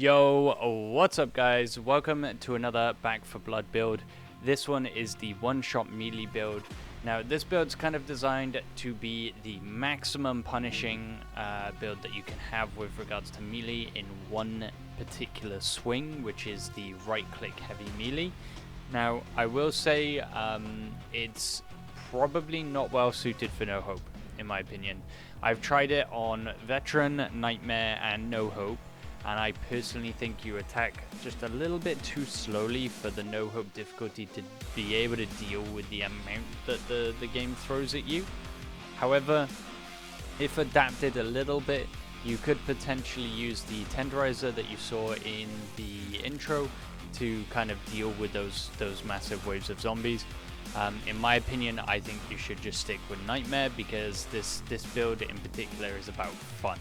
Yo, what's up guys? Welcome to another Back for Blood build. This one is the one-shot melee build. Now this build's kind of designed to be the maximum punishing build that you can have with regards to melee in one particular swing, which is the right-click heavy melee. Now I will say it's probably not well suited for no hope, in my opinion. I've tried it on Veteran, Nightmare and No Hope, and I personally think you attack just a little bit too slowly for the no hope difficulty to be able to deal with the amount that the game throws at you. However, if adapted a little bit, you could potentially use the tenderizer that you saw in the intro to kind of deal with those massive waves of zombies. In my opinion, I think you should just stick with Nightmare because this build in particular is about fun.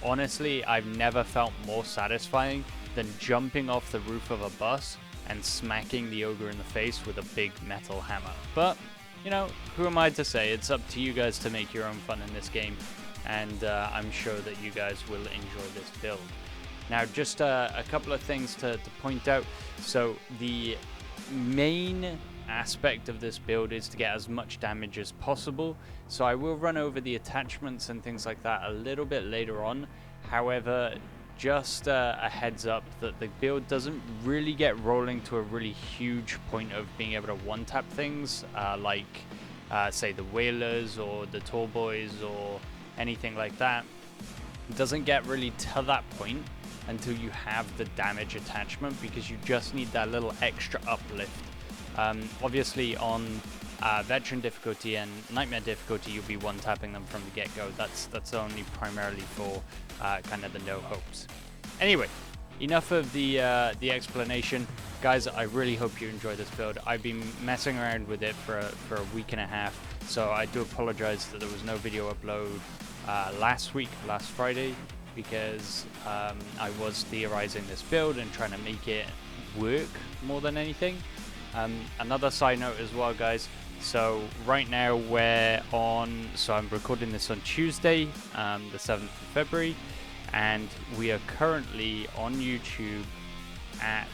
Honestly, I've never felt more satisfying than jumping off the roof of a bus and smacking the ogre in the face with a big metal hammer. But, you know, who am I to say? It's up to you guys to make your own fun in this game, and I'm sure that you guys will enjoy this build. Now, just a couple of things to point out. So, the main aspect of this build is to get as much damage as possible, so I will run over the attachments and things like that a little bit later on. However, just a heads up that the build doesn't really get rolling to a really huge point of being able to one-tap things like say the whalers or the tall boys or anything like that. It doesn't get really to that point until you have the damage attachment, because you just need that little extra uplift. Obviously on Veteran difficulty and Nightmare difficulty, you'll be one-tapping them from the get-go. That's only primarily for kind of the no hopes. Anyway, enough of the explanation. Guys, I really hope you enjoy this build. I've been messing around with it for a week and a half, so I do apologize that there was no video upload last Friday, because I was theorizing this build and trying to make it work more than anything. Another side note as well, guys, so right now I'm recording this on Tuesday, the 7th of February, and we are currently on YouTube at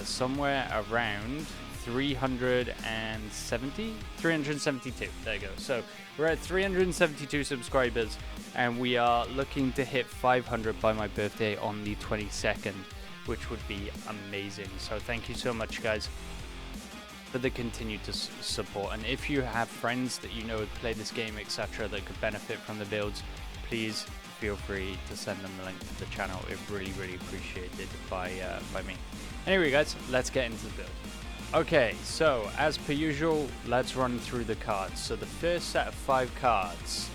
somewhere around 372, there you go. So we're at 372 subscribers, and we are looking to hit 500 by my birthday on the 22nd, which would be amazing. So thank you so much, guys, for the continued support. And if you have friends that you know would play this game, etc., that could benefit from the builds, please feel free to send them the link to the channel. It really appreciated by me. Anyway, guys, let's get into the build. Okay, so as per usual, let's run through the cards. So the first set of 5 cards: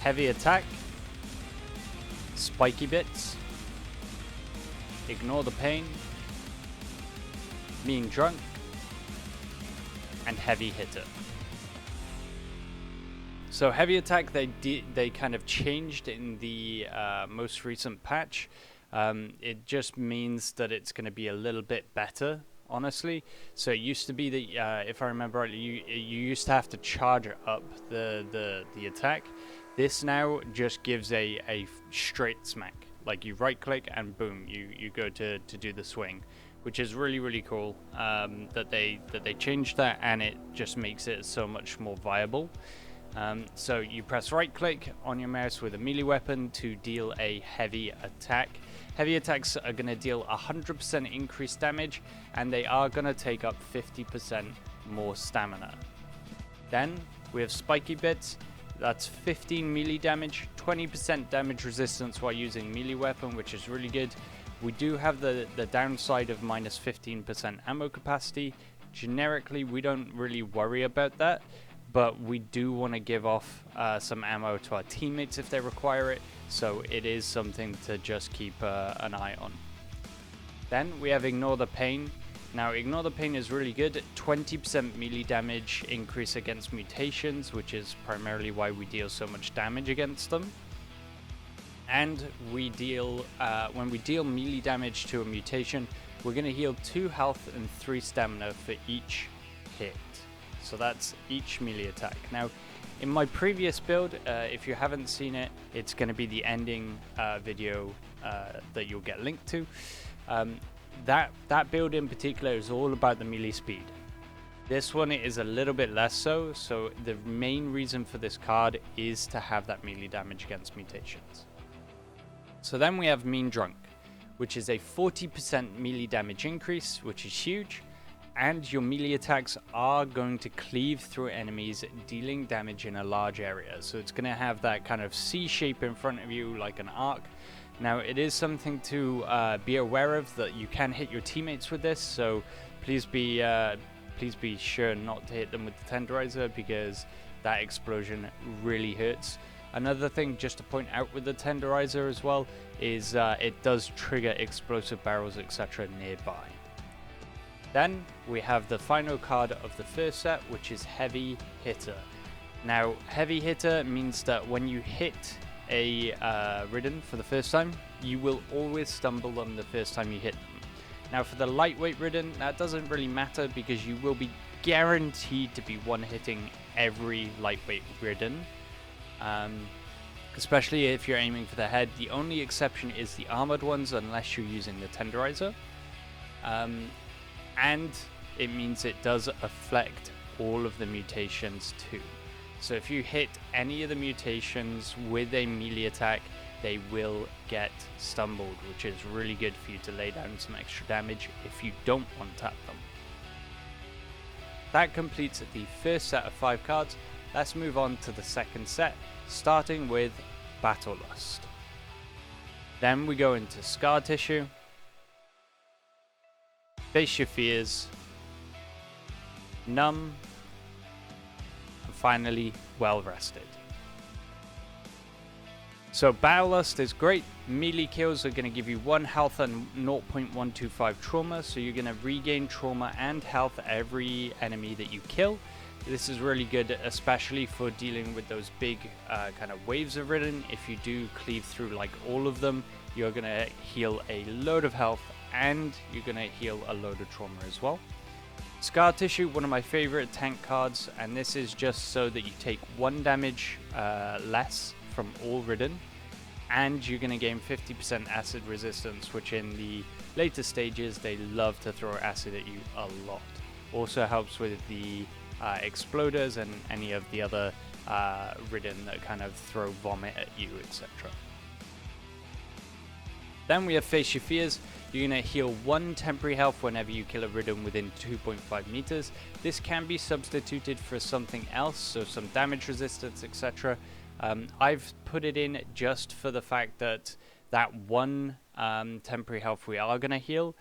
heavy attack, spiky bits, ignore the pain, mean drunk, and heavy hitter. So heavy attack, they kind of changed in the most recent patch. It just means that it's going to be a little bit better, honestly. So it used to be that if I remember rightly, you used to have to charge up the attack. This now just gives a straight smack. Like you right click and boom, you go to do the swing, which is really cool that they changed that, and it just makes it so much more viable. So you press right click on your mouse with a melee weapon to deal a heavy attack. Heavy attacks are going to deal 100% increased damage, and they are going to take up 50% more stamina. Then we have spiky bits. That's 15 melee damage, 20% damage resistance while using melee weapon, which is really good. We do have the downside of minus 15% ammo capacity. Generically, we don't really worry about that, but we do want to give off some ammo to our teammates if they require it, so it is something to just keep an eye on. Then we have ignore the pain. Now, ignore the pain is really good. 20% melee damage increase against mutations, which is primarily why we deal so much damage against them. And we deal, when we deal melee damage to a mutation, we're going to heal 2 health and 3 stamina for each hit. So that's each melee attack. Now, In my previous build, if you haven't seen it, it's going to be the ending video that you'll get linked to. That build in particular is all about the melee speed. This one is a little bit less so, so the main reason for this card is to have that melee damage against mutations. So then we have Mean Drunk, which is a 40% melee damage increase, which is huge, and your melee attacks are going to cleave through enemies, dealing damage in a large area. So it's going to have that kind of C shape in front of you, like an arc. Now it is something to be aware of, that you can hit your teammates with this, so please be sure not to hit them with the tenderizer, because that explosion really hurts. Another thing just to point out with the tenderizer as well is it does trigger explosive barrels, etc. nearby. Then we have the final card of the first set, which is Heavy Hitter. Now Heavy Hitter means that when you hit a ridden for the first time, you will always stumble them the first time you hit them. Now for the lightweight ridden, that doesn't really matter, because you will be guaranteed to be one-hitting every lightweight ridden, especially if you're aiming for the head. The only exception is the armored ones, unless you're using the tenderizer, and it means it does affect all of the mutations too. So if you hit any of the mutations with a melee attack, they will get stumbled, which is really good for you to lay down some extra damage if you don't want to tap them. That completes the first set of 5 cards. Let's move on to the second set, starting with Battle Lust. Then we go into Scar Tissue, Face Your Fears, Numb, and finally Well Rested. So Battle Lust is great. Melee kills are going to give you 1 health and 0.125 trauma, so you're going to regain trauma and health every enemy that you kill. This is really good, especially for dealing with those big kind of waves of ridden. If you do cleave through like all of them, you're going to heal a load of health and you're going to heal a load of trauma as well. Scar Tissue, one of my favorite tank cards, and this is just so that you take 1 damage less from all ridden, and you're going to gain 50% acid resistance, which in the later stages they love to throw acid at you a lot. Also helps with the exploders and any of the other ridden that kind of throw vomit at you, etc. Then we have Face Your Fears. You're going to heal 1 temporary health whenever you kill a ridden within 2.5 meters. This can be substituted for something else, so some damage resistance, etc. I've put it in just for the fact that that 1 temporary health we are going to heal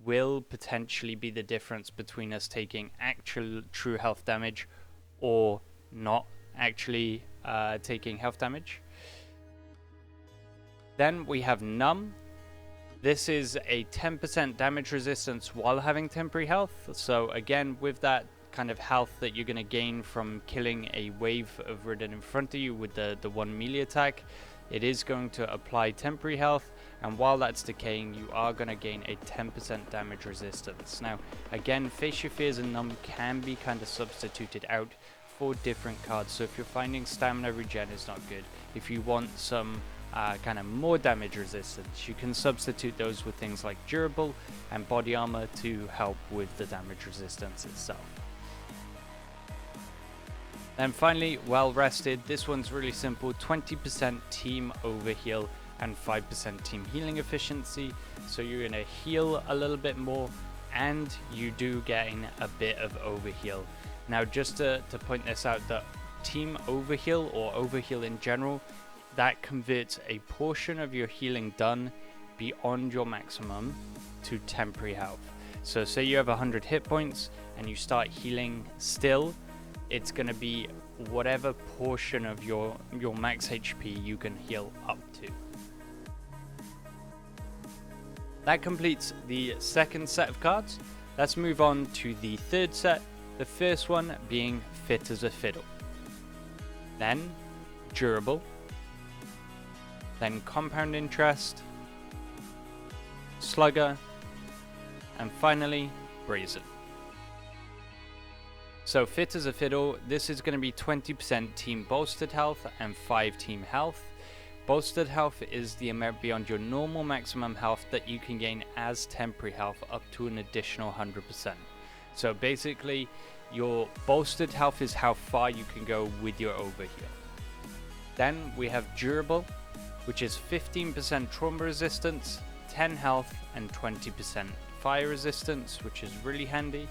will potentially be the difference between us taking actual true health damage or not actually taking health damage. Then we have Numb. This is a 10% damage resistance while having temporary health. So again, with that kind of health that you're going to gain from killing a wave of ridden in front of you with the 1 melee attack, it is going to apply temporary health, and while that's decaying, you are going to gain a 10% damage resistance. Now again, Face Your Fears and Numb can be kind of substituted out for different cards. So if you're finding stamina regen is not good, if you want some kind of more damage resistance, you can substitute those with things like durable and body armor to help with the damage resistance itself. And finally, Well Rested. This one's really simple: 20% team overheal and 5% team healing efficiency. So you're going to heal a little bit more and you do gain a bit of overheal. Now just to point this out, that team overheal or overheal in general, that converts a portion of your healing done beyond your maximum to temporary health. So say you have 100 hit points and you start healing still, it's going to be whatever portion of your max HP you can heal up to. That completes the second set of cards. Let's move on to the third set, the first one being Fit as a Fiddle. Then Durable. Then Compound Interest, Slugger, and finally Brazen. So fit as a fiddle, this is going to be 20% team bolstered health and 5 team health. Bolstered health is the amount beyond your normal maximum health that you can gain as temporary health up to an additional 100%. So basically, your bolstered health is how far you can go with your overheal. Then we have durable, which is 15% trauma resistance, 10 health, and 20% fire resistance, which is really handy.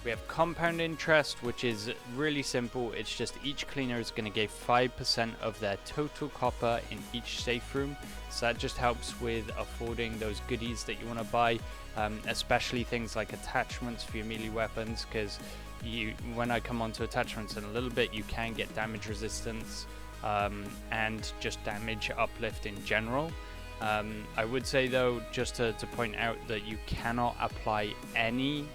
We have compound interest, which is really simple. It's just each cleaner is going to give 5% of their total copper in each safe room. So that just helps with affording those goodies that you want to buy, especially things like attachments for your melee weapons, because when I come on to attachments in a little bit, you can get damage resistance and just damage uplift in general. I would say though, just to point out that you cannot apply any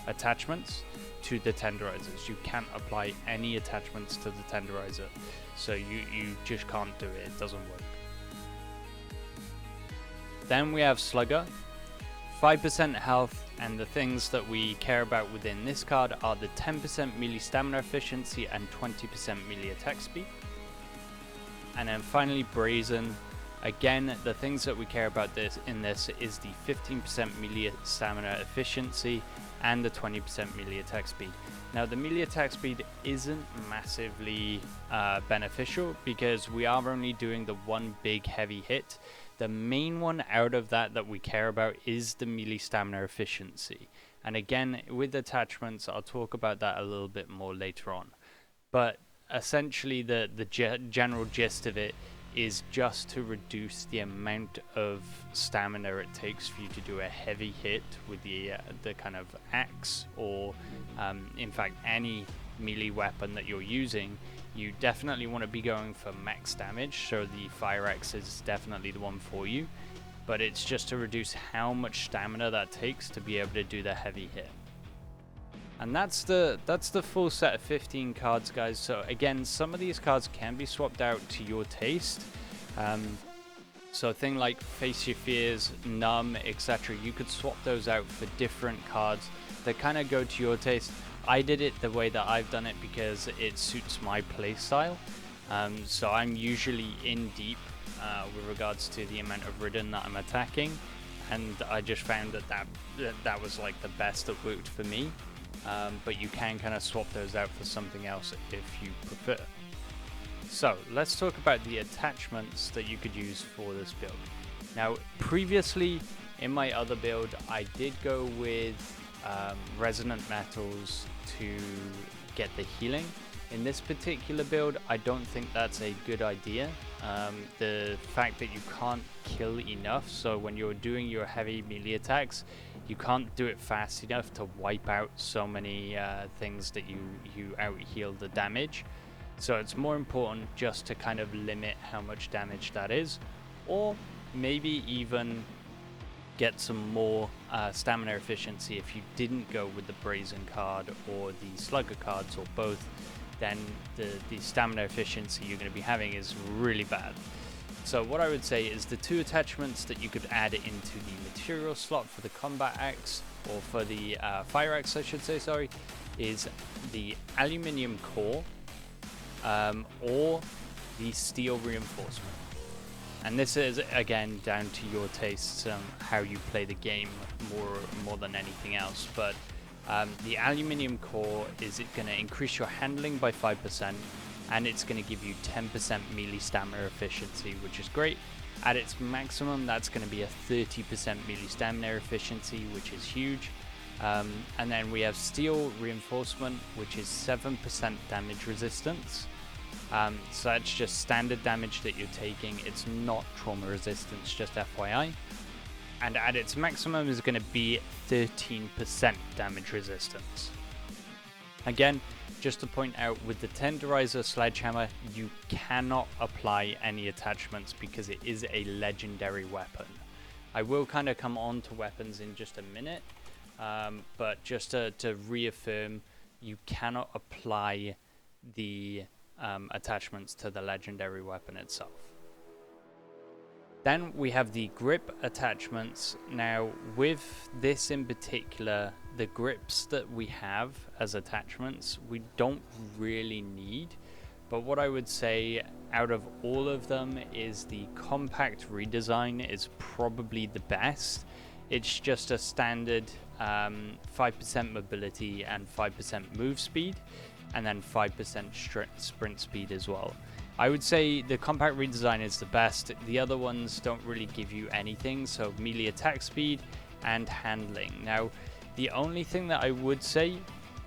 attachments to the tenderizers. You can't apply any attachments to the tenderizer, so you just can't do it. It doesn't work. Then we have Slugger, 5% health, and the things that we care about within this card are the 10% melee stamina efficiency and 20% melee attack speed. And then finally Brazen. Again, the things that we care about in this is the 15% melee stamina efficiency and the 20% melee attack speed. Now the melee attack speed isn't massively beneficial because we are only doing the one big heavy hit. The main one out of that we care about is the melee stamina efficiency. And again, with attachments, I'll talk about that a little bit more later on. But essentially the general gist of it is just to reduce the amount of stamina it takes for you to do a heavy hit with the kind of axe, or in fact any melee weapon that you're using. You definitely want to be going for max damage, so the fire axe is definitely the one for you, but it's just to reduce how much stamina that takes to be able to do the heavy hit. And that's the full set of 15 cards, guys. So again, some of these cards can be swapped out to your taste. So a thing like Face Your Fears, Numb, etc. You could swap those out for different cards that kind of go to your taste. I did it the way that I've done it because it suits my playstyle. So I'm usually in deep with regards to the amount of ridden that I'm attacking, and I just found that was like the best that worked for me. But you can kind of swap those out for something else if you prefer. So let's talk about the attachments that you could use for this build. Now previously in my other build I did go with resonant metals to get the healing. In this particular build I don't think that's a good idea. The fact that you can't kill enough, so when you're doing your heavy melee attacks you can't do it fast enough to wipe out so many things that you out heal the damage. So it's more important just to kind of limit how much damage that is, or maybe even get some more stamina efficiency. If you didn't go with the Brazen card or the Slugger cards or both, then the stamina efficiency you're going to be having is really bad. So what I would say is the two attachments that you could add into the material slot for the combat axe, or for the fire axe I should say, sorry, is the aluminium core or the steel reinforcement. And this is again down to your tastes, how you play the game more than anything else. But the aluminium core is going to increase your handling by 5%, and it's going to give you 10% melee stamina efficiency, which is great. At its maximum, that's going to be a 30% melee stamina efficiency, which is huge. And then we have steel reinforcement, which is 7% damage resistance. So that's just standard damage that you're taking. It's not trauma resistance, just FYI. And at its maximum is going to be 13% damage resistance. Again, just to point out, with the Tenderizer Sledgehammer, you cannot apply any attachments because it is a legendary weapon. I will kind of come on to weapons in just a minute, but just to reaffirm, you cannot apply the attachments to the legendary weapon itself. Then we have the grip attachments. Now with this in particular, the grips that we have as attachments, we don't really need. But what I would say out of all of them is the compact redesign is probably the best. It's just a standard 5% mobility and 5% move speed, and then 5% sprint speed as well. I would say the compact redesign is the best. The other ones don't really give you anything, so melee attack speed and handling. Now, the only thing that I would say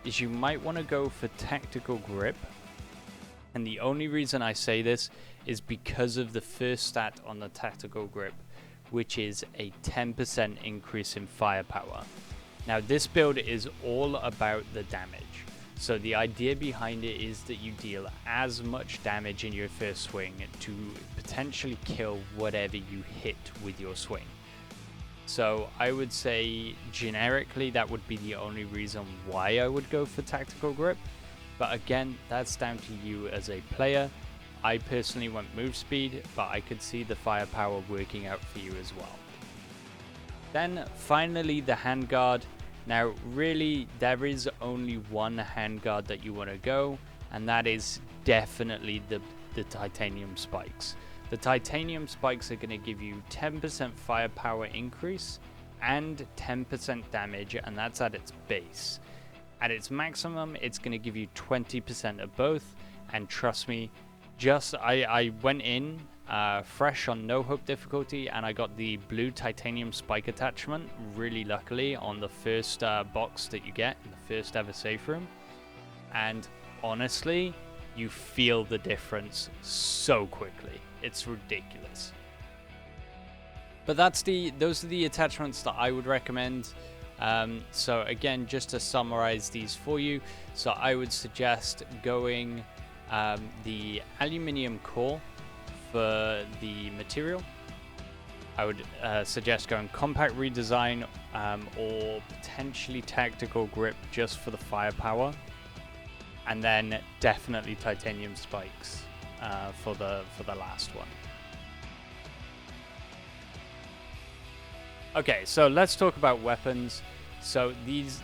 is you might want to go for tactical grip. And the only reason I say this is because of the first stat on the tactical grip, which is a 10% increase in firepower. Now, this build is all about the damage. So the idea behind it is that you deal as much damage in your first swing to potentially kill whatever you hit with your swing. So I would say generically that would be the only reason why I would go for tactical grip. But again, that's down to you as a player. I personally went move speed, but I could see the firepower working out for you as well. Then finally the handguard. Now really there is only one handguard that you want to go, and that is definitely the titanium spikes. The titanium spikes are going to give you 10% firepower increase and 10% damage, and that's at its base. At its maximum, it's going to give you 20% of both, and trust me, I went in fresh on no hope difficulty, and I got the blue titanium spike attachment really luckily on the first box that you get in the first ever safe room, and honestly, you feel the difference so quickly. It's ridiculous. But those are the attachments that I would recommend. So again, just to summarize these for you, so I would suggest going the aluminium core for the material. I would suggest going compact redesign or potentially tactical grip just for the firepower, and then definitely titanium spikes for the last one. Okay, so let's talk about weapons. So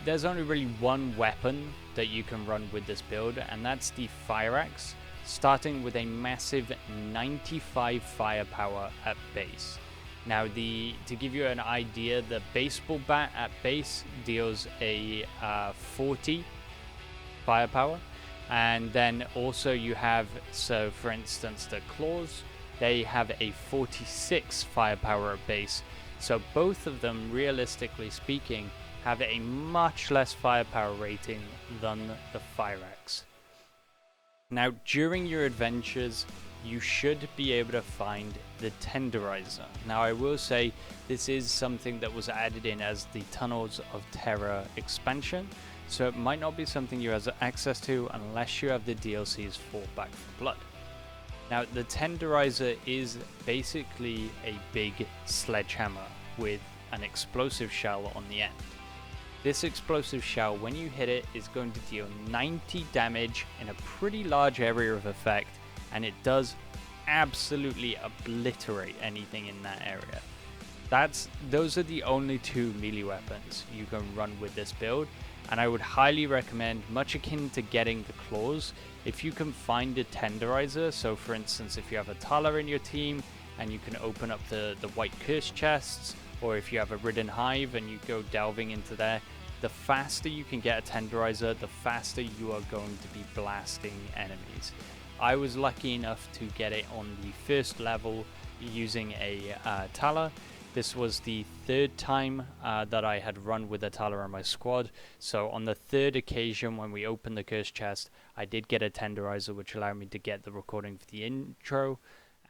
there's only really one weapon that you can run with this build, and that's the fire axe, starting with a massive 95 firepower at base. Now, to give you an idea, the baseball bat at base deals a 40 firepower, and then also you have, so for instance, the claws, they have a 46 firepower at base. So both of them, realistically speaking, have a much less firepower rating than the fire axe. Now, during your adventures, you should be able to find the tenderizer. Now, I will say this is something that was added in as the Tunnels of Terror expansion, so it might not be something you have access to unless you have the DLCs for Back 4 Blood. Now, the tenderizer is basically a big sledgehammer with an explosive shell on the end. This explosive shell, when you hit it, is going to deal 90 damage in a pretty large area of effect, and it does absolutely obliterate anything in that area. Those are the only two melee weapons you can run with this build, and I would highly recommend, much akin to getting the claws, if you can find a tenderizer. So for instance, if you have a Tala in your team and you can open up the white curse chests, or if you have a ridden hive and you go delving into there, the faster you can get a tenderizer, the faster you are going to be blasting enemies. I was lucky enough to get it on the first level using a Tala. This was the third time that I had run with a Tala on my squad. So on the third occasion when we opened the curse chest, I did get a tenderizer, which allowed me to get the recording for the intro.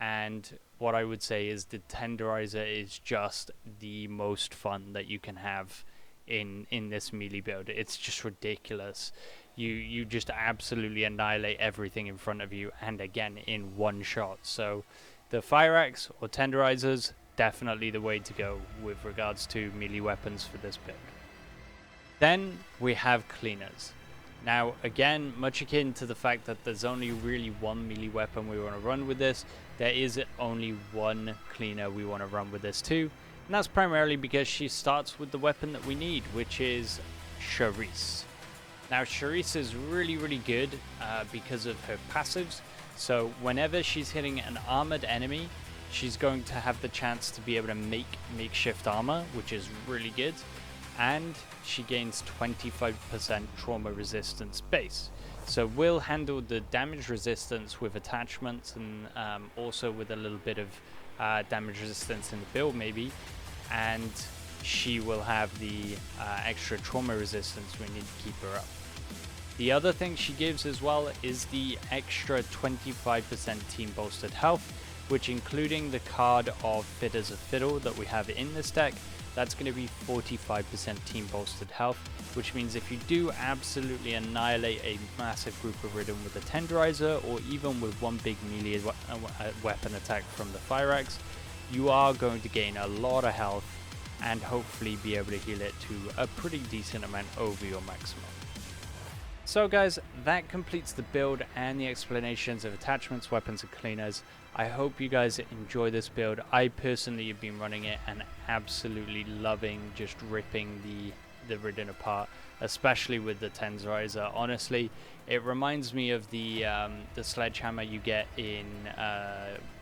And what I would say is the tenderizer is just the most fun that you can have in this melee build. It's just ridiculous. You just absolutely annihilate everything in front of you, and again in one shot. So the fire axe or tenderizers, definitely the way to go with regards to melee weapons for this build. Then we have cleaners. Now again, much akin to the fact that there's only really one melee weapon we want to run with this, there is only one cleaner we want to run with this too, and that's primarily because she starts with the weapon that we need, which is Charisse. Now Charisse is really good because of her passives. So whenever she's hitting an armored enemy, she's going to have the chance to be able to make makeshift armor, which is really good. And she gains 25% trauma resistance base. So we'll handle the damage resistance with attachments and also with a little bit of damage resistance in the build maybe. And she will have the extra trauma resistance we need to keep her up. The other thing she gives as well is the extra 25% team bolstered health, which including the card of Fit as a Fiddle that we have in this deck, that's going to be 45% team bolstered health, which means if you do absolutely annihilate a massive group of ridden with a tenderizer, or even with one big melee weapon attack from the fire axe, you are going to gain a lot of health and hopefully be able to heal it to a pretty decent amount over your maximum. So guys, that completes the build and the explanations of attachments, weapons and cleaners. I hope you guys enjoy this build. I personally have been running it and absolutely loving just ripping the ridden apart, especially with the tenderizer. Honestly, it reminds me of the sledgehammer you get in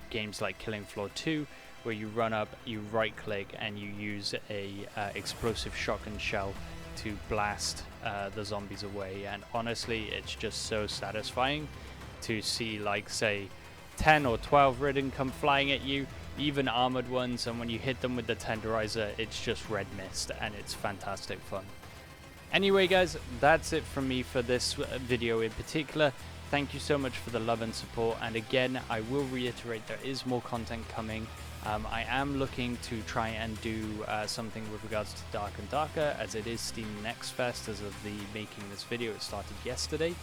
games like Killing Floor 2, where you run up, you right click and you use a explosive shotgun shell to blast the zombies away. And honestly, it's just so satisfying to see, like, say 10 or 12 ridden come flying at you, even armored ones, and when you hit them with the tenderizer, it's just red mist and it's fantastic fun. Anyway guys, that's it from me for this video in particular. Thank you so much for the love and support, and again I will reiterate there is more content coming. I am looking to try and do something with regards to Dark and Darker, as it is Steam Next Fest as of the making this video. It started yesterday,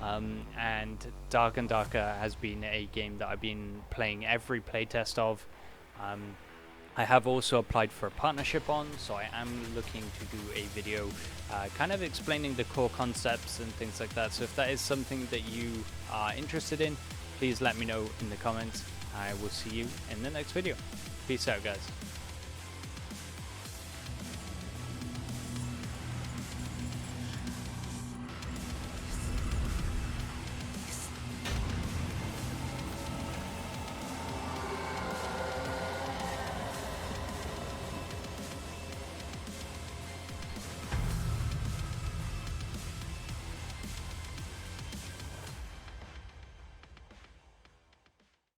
and Dark and Darker has been a game that I've been playing every playtest of. I have also applied for a partnership on, so I am looking to do a video kind of explaining the core concepts and things like that. So if that is something that you are interested in, please let me know in the comments. I will see you in the next video. Peace out, guys.